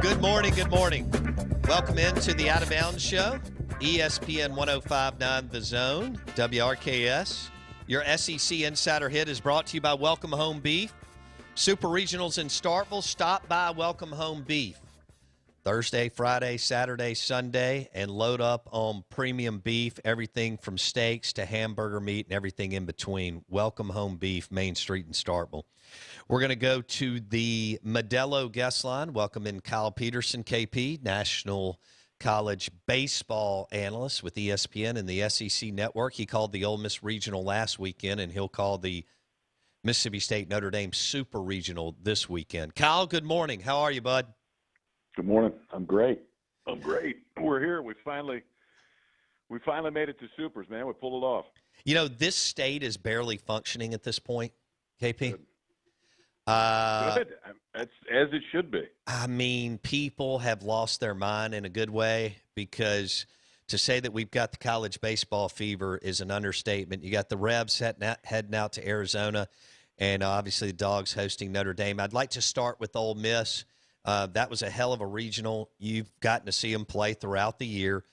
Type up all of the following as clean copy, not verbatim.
Good morning, good morning. Welcome into the Out of Bounds Show, ESPN 105.9 The Zone, WRKS. Your SEC Insider Hit is brought to you by Welcome Home Beef. Super Regionals in Starkville. Stop by Welcome Home Beef Thursday, Friday, Saturday, Sunday, and load up on premium beef, everything from steaks to hamburger meat and everything in between. Welcome Home Beef, Main Street in Starkville. We're going to go to the Modelo guest line. Welcome in Kyle Peterson, KP, National College Baseball Analyst with ESPN and the SEC Network. He called the Ole Miss Regional last weekend, and he'll call the Mississippi State Notre Dame Super Regional this weekend. Kyle, good morning. How are you, bud? Good morning. I'm great. We're here. We finally made it to Supers, man. We pulled it off. You know, this state is barely functioning at this point, KP. Good. As it should be. I mean, people have lost their mind in a good way, because to say that we've got the college baseball fever is an understatement. You got the Rebs heading out to Arizona, and obviously the Dogs hosting Notre Dame. I'd like to start with Ole Miss. That was a hell of a regional. You've gotten to see them play throughout the year.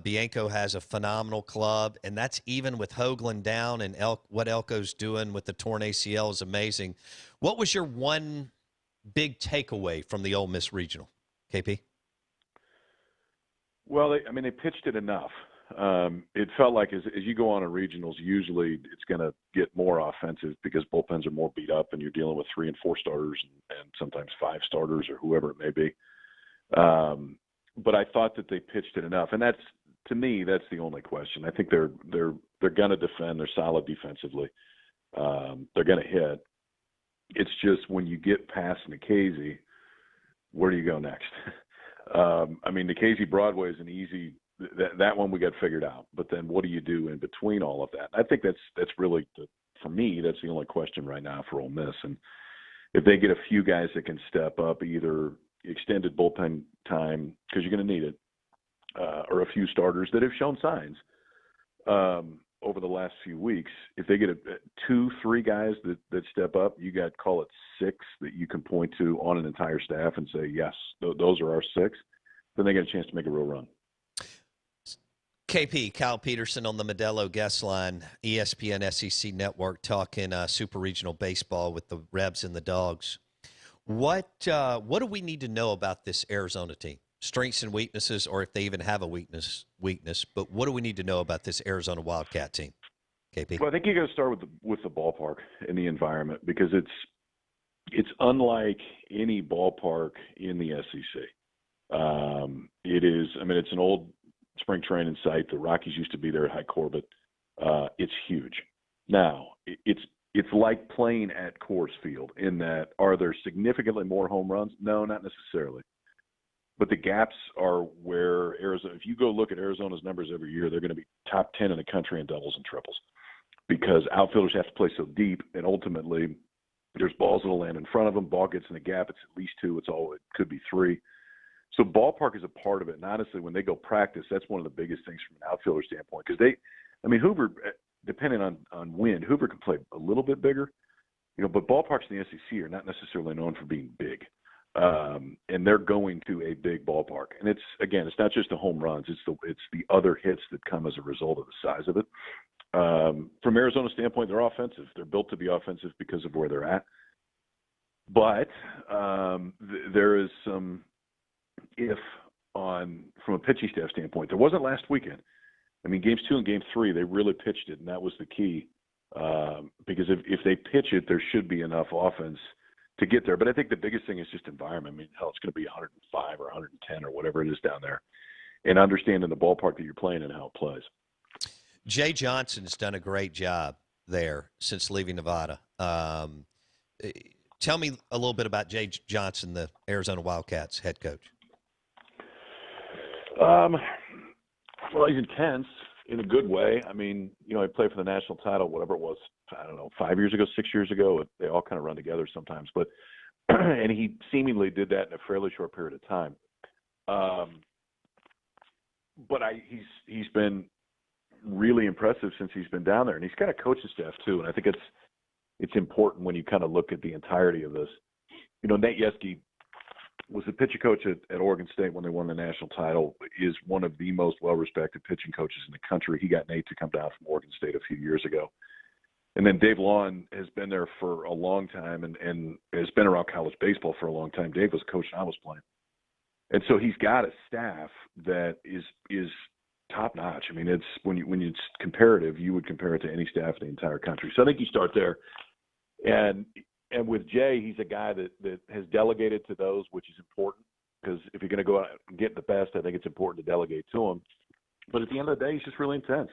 Bianco has a phenomenal club, and that's even with Hoagland down, and what Elko's doing with the torn ACL is amazing. What was your one big takeaway from the Ole Miss regional, KP? Well, they pitched it enough. It felt like as you go on in regionals, usually it's going to get more offensive because bullpens are more beat up, and you're dealing with 3 and 4 starters and sometimes 5 starters or whoever it may be. But I thought that they pitched it enough, and to me, that's the only question. I think they're going to defend. They're solid defensively. They're going to hit. It's just when you get past Nikhazy, where do you go next? Nikhazy Broadway is an easy. That one we got figured out. But then what do you do in between all of that? I think that's really for me. That's the only question right now for Ole Miss. And if they get a few guys that can step up, either extended bullpen time, because you're going to need it, or a few starters that have shown signs over the last few weeks. If they get 2-3 guys that step up, you got, call it 6 that you can point to on an entire staff and say, yes, those are our 6. Then they get a chance to make a real run. KP, Kyle Peterson on the Modelo guest line, ESPN SEC Network, talking Super Regional Baseball with the Rebs and the Dogs. What do we need to know about this Arizona team? Strengths and weaknesses, or if they even have a weakness. But what do we need to know about this Arizona Wildcat team, KP? Well, I think you got to start with the ballpark and the environment, because it's unlike any ballpark in the SEC. It is. It's an old spring training site. The Rockies used to be there at High Corbett. It's huge. Now, it's like playing at Coors Field in that, are there significantly more home runs? No, not necessarily. But the gaps are where Arizona, if you go look at Arizona's numbers every year, they're going to be top 10 in the country in doubles and triples, because outfielders have to play so deep, and ultimately there's balls that'll land in front of them. Ball gets in the gap, it's at least 2. It could be 3. So ballpark is a part of it. And honestly, when they go practice, that's one of the biggest things from an outfielder standpoint, because Hoover, depending on wind, Hoover can play a little bit bigger, but ballparks in the SEC are not necessarily known for being big. And they're going to a big ballpark. And it's not just the home runs, it's the other hits that come as a result of the size of it. From Arizona's standpoint, they're offensive. They're built to be offensive because of where they're at. But there is some from a pitching staff standpoint. There wasn't last weekend. Games 2 and Game 3, they really pitched it, and that was the key. Because if they pitch it, there should be enough offense to get there. But I think the biggest thing is just environment. It's going to be 105 or 110 or whatever it is down there, and understanding the ballpark that you're playing and how it plays. Jay Johnson's done a great job there since leaving Nevada. Tell me a little bit about Jay Johnson, the Arizona Wildcats head coach. Well, he's intense in a good way. He played for the national title, whatever it was, 5 years ago, 6 years ago. They all kind of run together sometimes. But and he seemingly did that in a fairly short period of time. But he's been really impressive since he's been down there, and he's got a coaching staff too. And I think it's important when you kind of look at the entirety of this. Nate Yeskie was the pitching coach at Oregon State when they won the national title, is one of the most well-respected pitching coaches in the country. He got Nate to come down from Oregon State a few years ago. And then Dave Lawn has been there for a long time and has been around college baseball for a long time. Dave was a coach and I was playing. And so he's got a staff that is top-notch. I mean, it's when it's comparative, you would compare it to any staff in the entire country. So I think you start there. And with Jay, he's a guy that has delegated to those, which is important, because if you're going to go out and get the best, I think it's important to delegate to him. But at the end of the day, he's just really intense.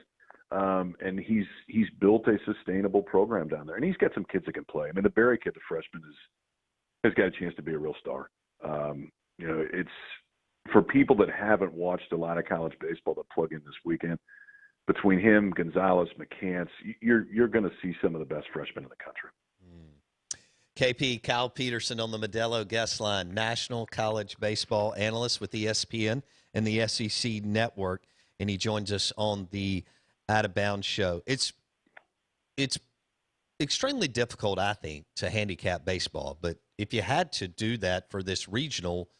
And he's built a sustainable program down there. And he's got some kids that can play. I mean, the Barry kid, the freshman, has got a chance to be a real star. It's for people that haven't watched a lot of college baseball that plug in this weekend, between him, Gonzalez, McCants, you're going to see some of the best freshmen in the country. KP, Kyle Peterson on the Modelo guest line, national college baseball analyst with ESPN and the SEC Network, and he joins us on the Out of Bounds show. It's extremely difficult, I think, to handicap baseball, but if you had to do that for this regional,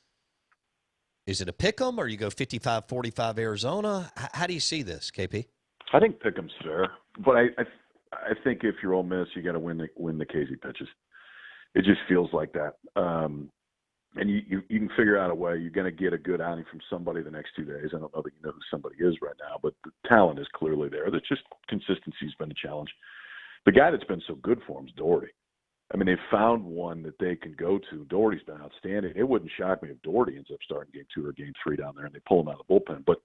is it a pick 'em or you go 55-45 Arizona? How do you see this, KP? I think pick 'em's fair, but I think if you're Ole Miss, you got to win the Casey pitches. It just feels like that. And you can figure out a way. You're going to get a good outing from somebody the next 2 days. I don't know that you know who somebody is right now, but the talent is clearly there. That's just consistency's been a challenge. The guy that's been so good for him is Doherty. I mean, they found one that they can go to. Doherty's been outstanding. It wouldn't shock me if Doherty ends up starting game 2 or game 3 down there and they pull him out of the bullpen. But,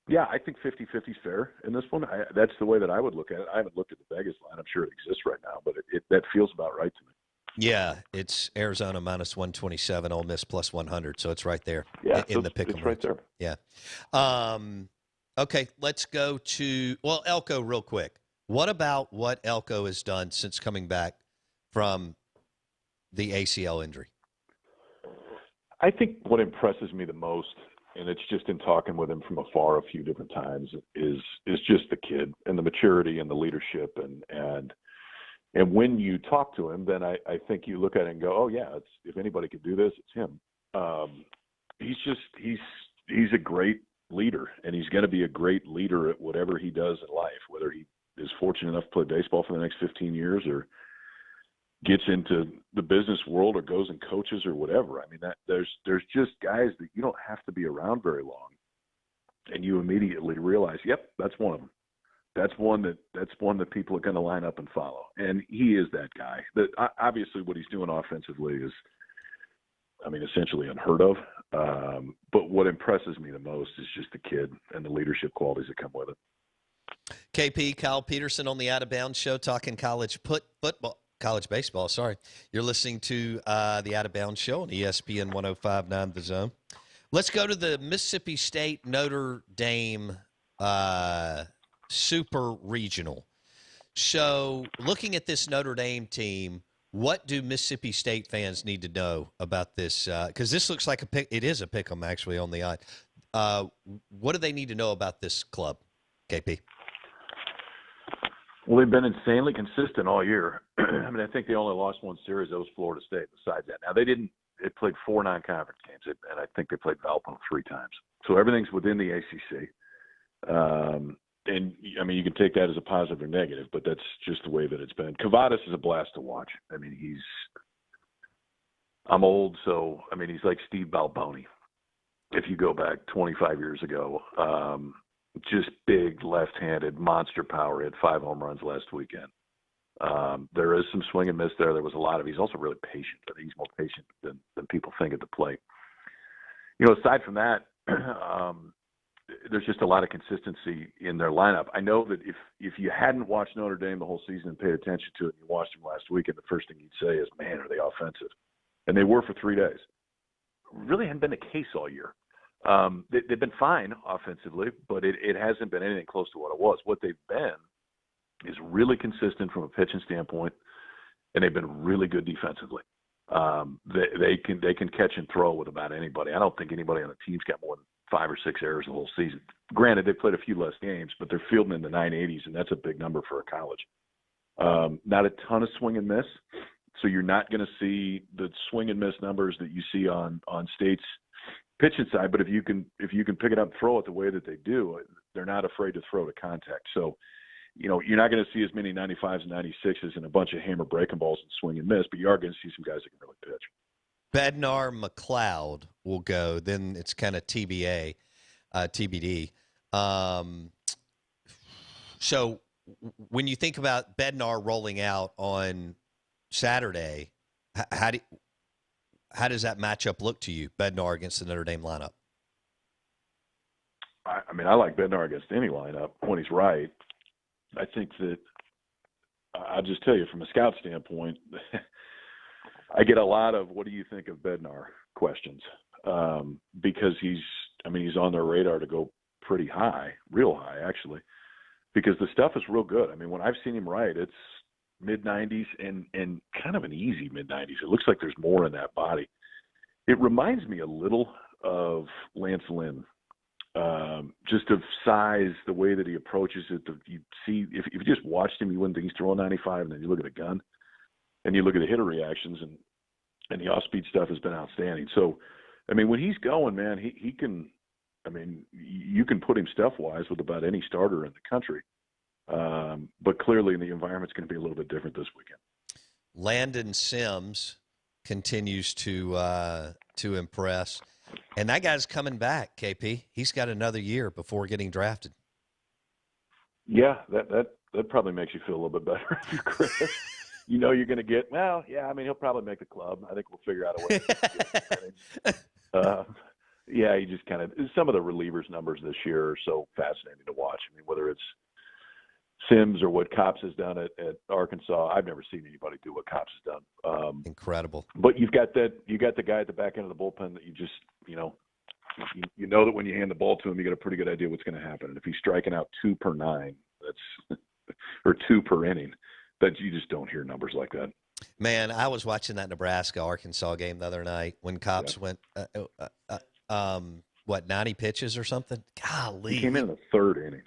yeah, I think 50-50 is fair in this one. That's the way that I would look at it. I haven't looked at the Vegas line. I'm sure it exists right now, but that feels about right to me. Yeah, it's Arizona minus 127, Ole Miss plus 100, so it's right there in the pick 'em. It's right there. Yeah. Okay, let's go to Elko real quick. What about what Elko has done since coming back from the ACL injury? I think what impresses me the most, and it's just in talking with him from afar a few different times, is just the kid and the maturity and the leadership and when you talk to him, then I think you look at it and go, oh yeah, if anybody could do this, it's him. He's a great leader, and he's going to be a great leader at whatever he does in life, whether he is fortunate enough to play baseball for the next 15 years or gets into the business world or goes and coaches or whatever. I mean, there's just guys that you don't have to be around very long, and you immediately realize, yep, that's one of them. That's one that people are going to line up and follow, and he is that guy. That obviously what he's doing offensively is, I mean, essentially unheard of. But what impresses me the most is just the kid and the leadership qualities that come with it. KP, Kyle Peterson on the Out of Bounds show, talking college baseball. Sorry, you're listening to the Out of Bounds show on ESPN 105.9 The Zone. Let's go to the Mississippi State Notre Dame Super Regional. So, looking at this Notre Dame team, what do Mississippi State fans need to know about this? Because this looks like it is a pick 'em actually on the eye. What do they need to know about this club, KP? Well, they've been insanely consistent all year. I mean, I think they only lost one series. That was Florida State. Besides that, now they played 4 non-conference games, and I think they played Valpo 3 times. So everything's within the ACC. And I mean, you can take that as a positive or negative, but that's just the way that it's been. Cavadas is a blast to watch. I mean, I'm old, so I mean, he's like Steve Balboni. If you go back 25 years ago, just big left-handed monster power. Hit 5 home runs last weekend. There is some swing and miss there. There was a lot of. He's also really patient. I think he's more patient than people think at the plate. You know, aside from that, there's just a lot of consistency in their lineup. I know that if you hadn't watched Notre Dame the whole season and paid attention to it, and you watched them last weekend, the first thing you'd say is, "Man, are they offensive?" And they were for 3 days. Really hadn't been the case all year. They've been fine offensively, but it hasn't been anything close to what it was. What they've been is really consistent from a pitching standpoint, and they've been really good defensively. They can catch and throw with about anybody. I don't think anybody on the team's got more than 5 or 6 errors the whole season. Granted, they played a few less games, but they're fielding in the 980s, and that's a big number for a college. Not a ton of swing and miss. So you're not going to see the swing and miss numbers that you see on State's pitching side. But if you can pick it up and throw it the way that they do, they're not afraid to throw to contact. So, you're not going to see as many 95s and 96s and a bunch of hammer breaking balls and swing and miss, but you are going to see some guys that can really pitch. Bednar McLeod will go. Then it's kind of TBD. So when you think about Bednar rolling out on Saturday, how does that matchup look to you, Bednar against the Notre Dame lineup? I like Bednar against any lineup when he's right. I think that I'll just tell you from a scout standpoint, I get a lot of "what do you think of Bednar" questions because he's on their radar to go pretty high, real high actually, because the stuff is real good. When I've seen him right, it's mid-90s and kind of an easy mid-90s. It looks like there's more in that body. It reminds me a little of Lance Lynn. Just of size, the way that he approaches it. You see, if you just watched him, you wouldn't think he's throwing 95, and then you look at the gun, and you look at the hitter reactions, and the off-speed stuff has been outstanding. So, when he's going, man, he can. You can put him stuff-wise with about any starter in the country, but clearly the environment's going to be a little bit different this weekend. Landon Sims continues to impress. And that guy's coming back, KP. He's got another year before getting drafted. Yeah, that probably makes you feel a little bit better, Chris. You're going to get, he'll probably make the club. I think we'll figure out a way to get him. Yeah, you just kind of – some of the relievers' numbers this year are so fascinating to watch. Whether it's Sims or what Cops has done at Arkansas, I've never seen anybody do what Cops has done. Incredible. But you got the guy at the back end of the bullpen that you just – you know that when you hand the ball to him, you got a pretty good idea what's going to happen. And if he's striking out 2 per 9, or 2 per inning, that you just don't hear numbers like that. Man, I was watching that Nebraska-Arkansas game the other night when Cops went, 90 pitches or something? Golly. He came in the third inning.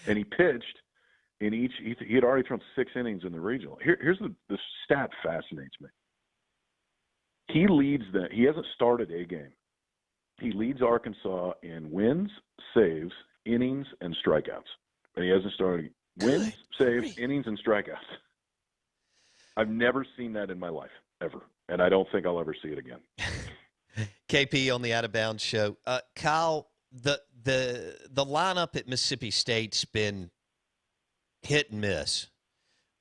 And he pitched in each – he had already thrown 6 innings in the regional. Here's the stat fascinates me. He leads he hasn't started a game. He leads Arkansas in wins, saves, innings, and strikeouts. And he hasn't started wins, saves, innings, and strikeouts. I've never seen that in my life, ever. And I don't think I'll ever see it again. KP on the Out of Bounds show. Kyle, the lineup at Mississippi State's been hit and miss.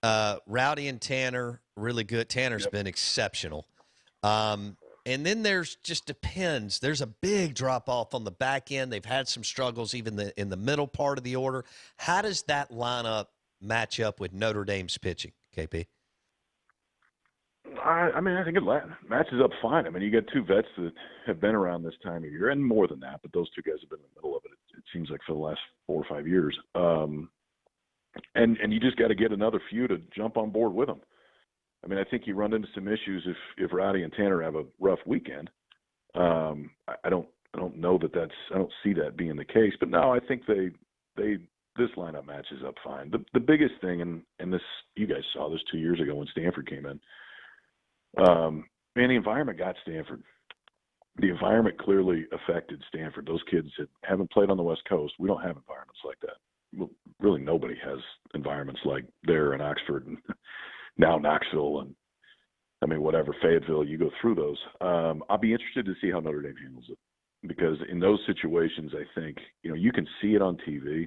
Rowdy and Tanner, really good. Tanner's been exceptional. And then there's just depends. There's a big drop-off on the back end. They've had some struggles even in the middle part of the order. How does that lineup match up with Notre Dame's pitching, KP? I think it matches up fine. You got 2 vets that have been around this time of year, and more than that, but those 2 guys have been in the middle of it, it seems like, for the last 4 or 5 years. And you just got to get another few to jump on board with them. I think you run into some issues if Rowdy and Tanner have a rough weekend. I don't know I don't see that being the case. But no, I think this lineup matches up fine. The biggest thing, and this you guys saw this 2 years ago when Stanford came in. The environment got Stanford. The environment clearly affected Stanford. Those kids haven't played on the West Coast. We don't have environments like that. Well, really, nobody has environments like there in Oxford and now Knoxville and whatever, Fayetteville. You go through those. I'll be interested to see how Notre Dame handles it, because in those situations, I think you can see it on TV,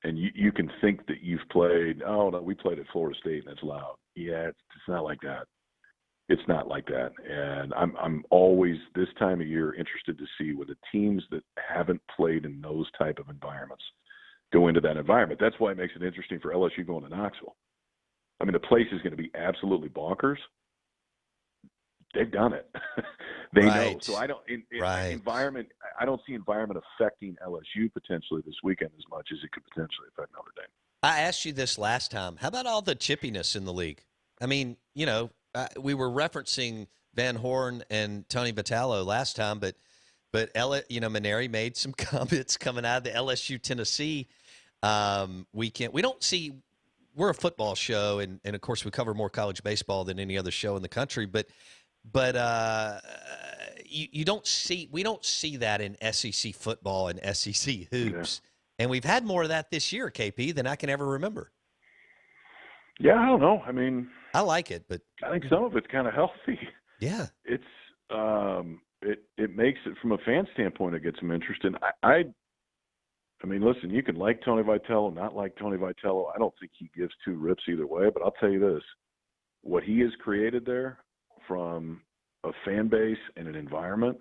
and you can think that you've played. Oh no, we played at Florida State and it's loud. Yeah, it's not like that. It's not like that. And I'm always this time of year interested to see where the teams that haven't played in those type of environments go into that environment. That's why it makes it interesting for LSU going to Knoxville. The place is going to be absolutely bonkers. They've done it. They know. So I don't environment. I don't see environment affecting LSU potentially this weekend as much as it could potentially affect Notre Dame. I asked you this last time. How about all the chippiness in the league? We were referencing Van Horn and Tony Vitello last time, but Mainieri made some comments coming out of the LSU Tennessee weekend. We don't see we're a football show, and of course we cover more college baseball than any other show in the country. But we don't see that in SEC football and SEC hoops, and we've had more of that this year, KP, than I can ever remember. Yeah, I don't know. I mean, I like it, but I think some of it's kind of healthy. Yeah, it's it makes it, from a fan standpoint, it gets some interest. And I mean, listen, you can like Tony Vitello, not like Tony Vitello. I don't think he gives two rips either way. But I'll tell you this: what he has created there, from a fan base and an environment,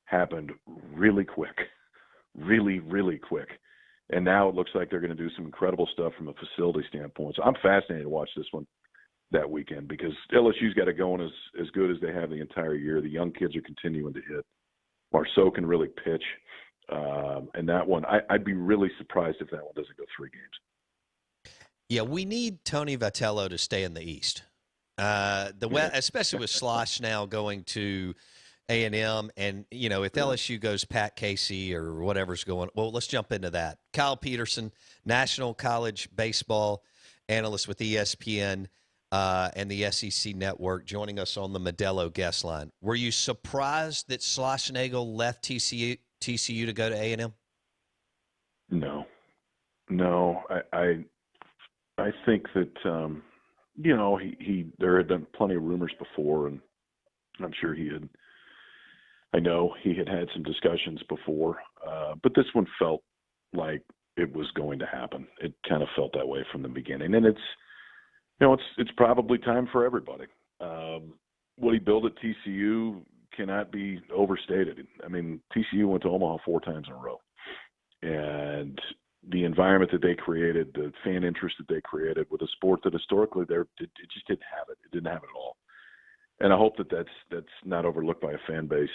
happened really quick, really, really quick. And now it looks like they're going to do some incredible stuff from a facility standpoint. So I'm fascinated to watch this one that weekend, because LSU's got it going as good as they have the entire year. The young kids are continuing to hit. Marceau can really pitch. And that one, I'd be really surprised if that one doesn't go 3 games. Yeah, we need Tony Vitello to stay in the East. Especially with Slosh now going to A&M, and if LSU goes Pat Casey or whatever's going, well, let's jump into that. Kyle Peterson, national college baseball analyst with ESPN and the SEC Network, joining us on the Modelo guest line. Were you surprised that Schlossnagle left TCU to go to A&M? No. I think that there had been plenty of rumors before, and I'm sure I know he had some discussions before, but this one felt like it was going to happen. It kind of felt that way from the beginning, and it's probably time for everybody. What he built at TCU cannot be overstated. I mean, TCU went to Omaha 4 times in a row, and the environment that they created, the fan interest that they created with a sport that historically it just didn't have it. It didn't have it at all. And I hope that that's not overlooked by a fan base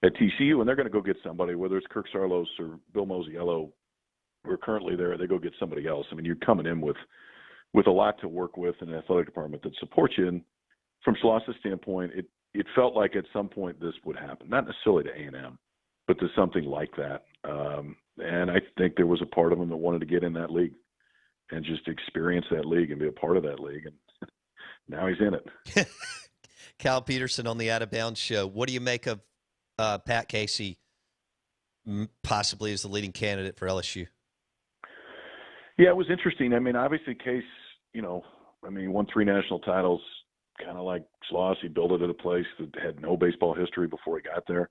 at TCU, and they're going to go get somebody, whether it's Kirk Saarloos or Bill Mosiello, who are currently there. They go get somebody else. I mean, you're coming in with a lot to work with, and an athletic department that supports you. And from Schloss's standpoint, it felt like at some point this would happen, not necessarily to A&M, but to something like that. And I think there was a part of him that wanted to get in that league and just experience that league and be a part of that league. And now he's in it. Kyle Peterson on the Out of Bounds show. What do you make of Pat Casey possibly as the leading candidate for LSU? Yeah, it was interesting. I mean, obviously Case, won 3 national titles, kind of like Schloss. He built it at a place that had no baseball history before he got there.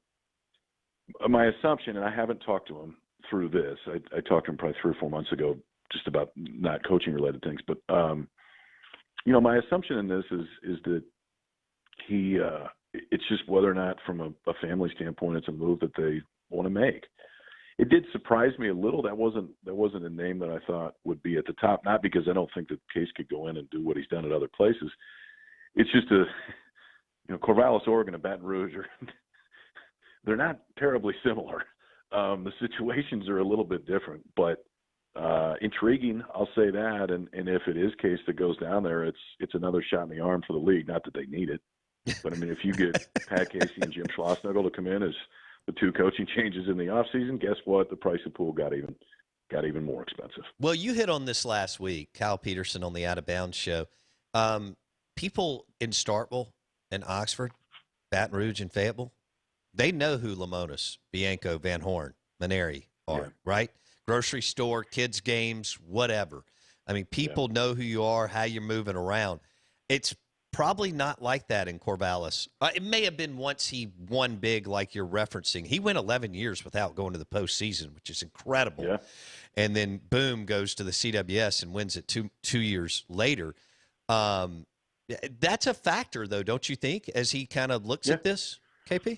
My assumption, and I haven't talked to him through this, I talked to him probably 3 or 4 months ago just about not coaching related things, but my assumption in this is that he it's just whether or not from a family standpoint it's a move that they want to make. It did surprise me a little. That wasn't a name that I thought would be at the top, not because I don't think that Case could go in and do what he's done at other places. It's just Corvallis, Oregon, and Baton Rouge they're not terribly similar. The situations are a little bit different, but intriguing, I'll say that. And if it is Case that goes down there, it's another shot in the arm for the league. Not that they need it, but I mean, if you get Pat Casey and Jim Schlossnagle to come in as the 2 coaching changes in the offseason, guess what? The price of pool got even more expensive. Well, you hit on this last week, Kyle Peterson on the Out of Bounds show. People in Starkville and Oxford, Baton Rouge and Fayetteville, they know who Lamonis, Bianco, Van Horn, Mainieri are, right? Grocery store, kids' games, whatever. I mean, people know who you are, how you're moving around. It's probably not like that in Corvallis. It may have been once he won big, like you're referencing. He went 11 years without going to the postseason, which is incredible. Yeah. And then, boom, goes to the CWS and wins it two years later. That's a factor, though, don't you think, as he kind of looks at this, KP?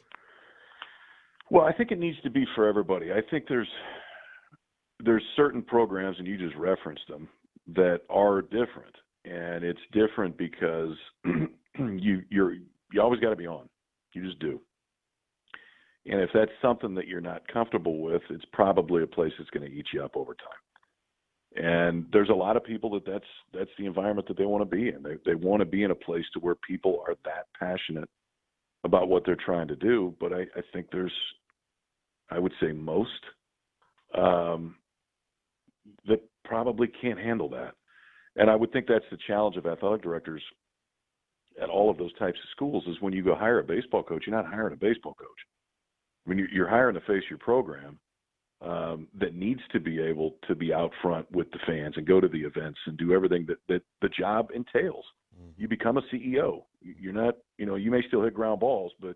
Well, I think it needs to be for everybody. I think there's certain programs, and you just referenced them, that are different. And it's different because you always got to be on. You just do. And if that's something that you're not comfortable with, it's probably a place that's going to eat you up over time. And there's a lot of people that's the environment that they want to be in. They want to be in a place to where people are that passionate about what they're trying to do. But I think I would say most that probably can't handle that. And I would think that's the challenge of athletic directors at all of those types of schools is when you go hire a baseball coach, you're not hiring a baseball coach. I mean, you're hiring to face your program that needs to be able to be out front with the fans and go to the events and do everything that the job entails. Mm-hmm. You become a CEO. You're not, you may still hit ground balls, but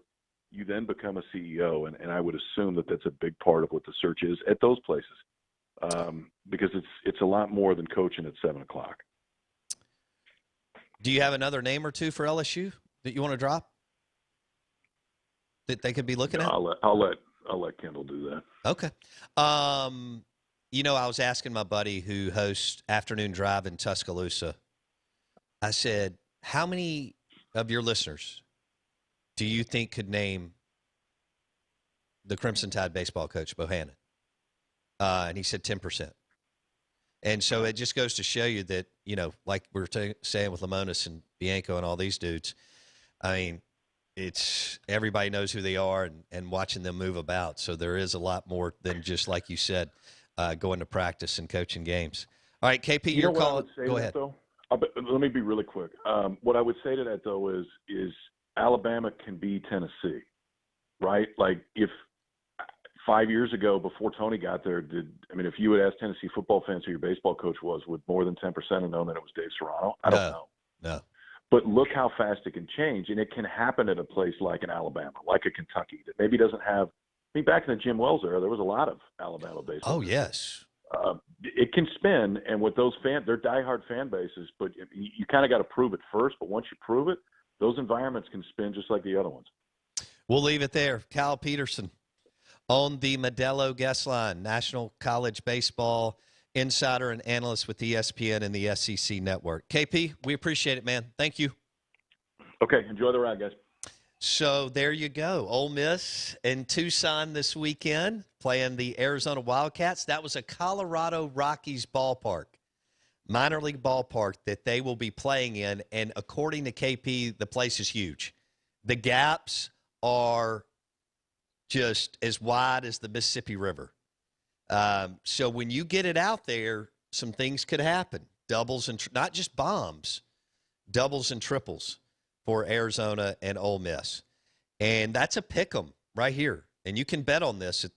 you then become a CEO. And I would assume that that's a big part of what the search is at those places because it's a lot more than coaching at 7 o'clock. Do you have another name or two for LSU that you want to drop that they could be looking at? I'll let Kendall do that. Okay. I was asking my buddy who hosts Afternoon Drive in Tuscaloosa. I said, how many of your listeners do you think could name the Crimson Tide baseball coach, Bohannon? And he said 10%. And so it just goes to show you that, like we were saying with Lamonis and Bianco and all these dudes, I mean, it's everybody knows who they are and watching them move about. So there is a lot more than just, like you said, going to practice and coaching games. All right, KP, your call. Go ahead. Let me be really quick. What I would say to that, though, is Alabama can be Tennessee, right? Like if 5 years ago, before Tony got there, if you would ask Tennessee football fans who your baseball coach was, would more than 10% have known that it was Dave Serrano? I don't know. No. But look how fast it can change, and it can happen at a place like an Alabama, like a Kentucky, that maybe doesn't have – back in the Jim Wells era, there was a lot of Alabama baseball. Oh, yes. It can spin, and with those they're diehard fan bases, but you kind of got to prove it first. But once you prove it, those environments can spin just like the other ones. We'll leave it there. Kyle Peterson on the Modelo guest line, National College Baseball insider and analyst with ESPN and the SEC Network. KP, we appreciate it, man. Thank you. Okay, enjoy the ride, guys. So there you go. Ole Miss in Tucson this weekend playing the Arizona Wildcats. That was a Colorado Rockies ballpark, minor league ballpark that they will be playing in. And according to KP, the place is huge. The gaps are just as wide as the Mississippi River. So when you get it out there, some things could happen. Doubles and not just bombs, doubles and triples for Arizona and Ole Miss. And that's a pick 'em right here. And you can bet on this at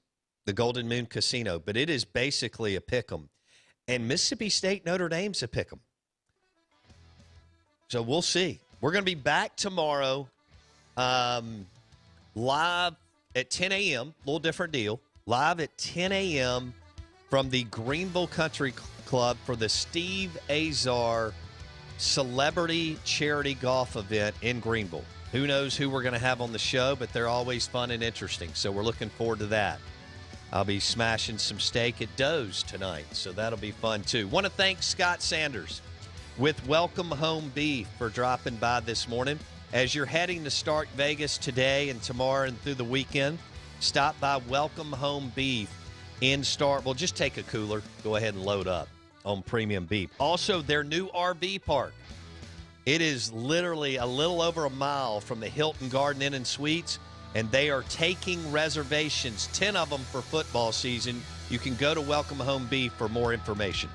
the Golden Moon Casino, but it is basically a pick 'em. And Mississippi State Notre Dame's a pick 'em. So we'll see. We're going to be back tomorrow live at 10 a.m., a little different deal. Live at 10 a.m. from the Greenville Country Club for the Steve Azar Celebrity Charity Golf Event in Greenville. Who knows who we're going to have on the show, but they're always fun and interesting, so we're looking forward to that. I'll be smashing some steak at Doe's tonight, so that'll be fun too. Want to thank Scott Sanders with Welcome Home Beef for dropping by this morning. As you're heading to Stark Vegas today and tomorrow and through the weekend, stop by Welcome Home Beef in Starkville. Just take a cooler. Go ahead and load up on premium beef. Also, their new RV park. It is literally a little over a mile from the Hilton Garden Inn and Suites, and they are taking reservations, 10 of them for football season. You can go to Welcome Home Beef for more information.